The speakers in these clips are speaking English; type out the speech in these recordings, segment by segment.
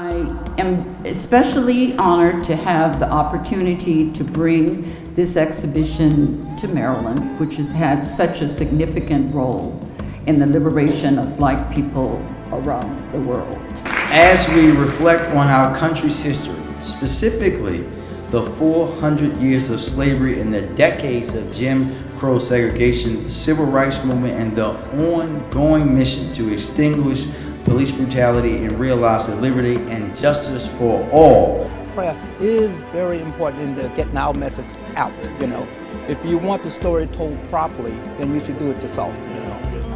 I am especially honored to have the opportunity to bring this exhibition to Maryland, which has had such a significant role in the liberation of Black people around the world. As we reflect on our country's history, specifically the 400 years of slavery and the decades of Jim Crow segregation, the Civil Rights Movement, and the ongoing mission to extinguish police brutality and realize the liberty and justice for all. Press is very important in getting our message out, If you want the story told properly, then you should do it yourself,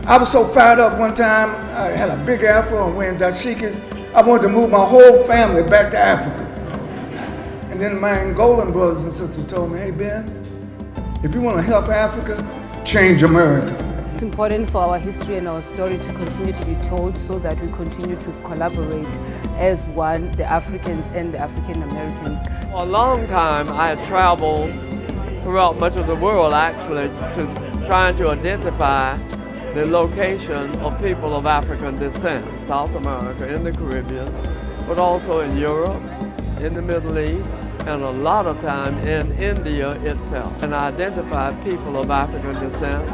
I was so fired up one time, I had a big afro and wearing dashikis. I wanted to move my whole family back to Africa. And then my Angolan brothers and sisters told me, hey Ben, if you want to help Africa, change America. It's important for our history and our story to continue to be told so that we continue to collaborate as one, the Africans and the African Americans. For a long time I had traveled throughout much of the world actually to trying to identify the location of people of African descent, South America, in the Caribbean, but also in Europe, in the Middle East, and a lot of time in India itself. And I identified people of African descent,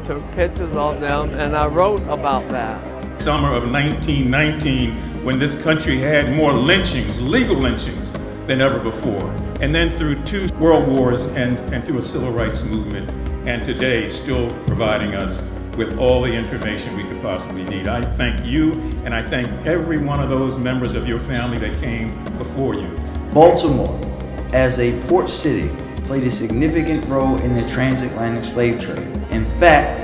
took pictures of them, and I wrote about that. Summer of 1919, when this country had more lynchings, legal lynchings, than ever before. And then through 2 world wars and through a civil rights movement, and today still providing us with all the information we could possibly need. I thank you, and I thank every one of those members of your family that came before you. Baltimore, as a port city, played a significant role in the transatlantic slave trade. In fact,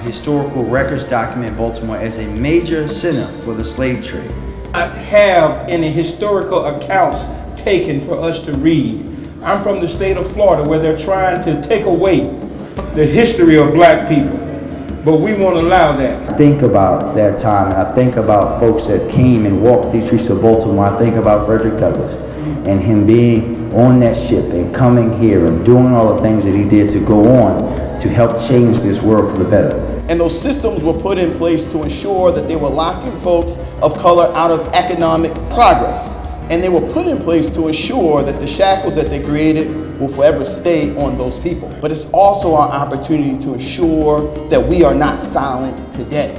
historical records document Baltimore as a major center for the slave trade. I have any historical accounts taken for us to read. I'm from the state of Florida, where they're trying to take away the history of Black people, but we won't allow that. I think about that time, and I think about folks that came and walked these streets of Baltimore. I think about Frederick Douglass and him being on that ship and coming here and doing all the things that he did to go on to help change this world for the better. And those systems were put in place to ensure that they were locking folks of color out of economic progress. And they were put in place to ensure that the shackles that they created will forever stay on those people. But it's also our opportunity to ensure that we are not silent today.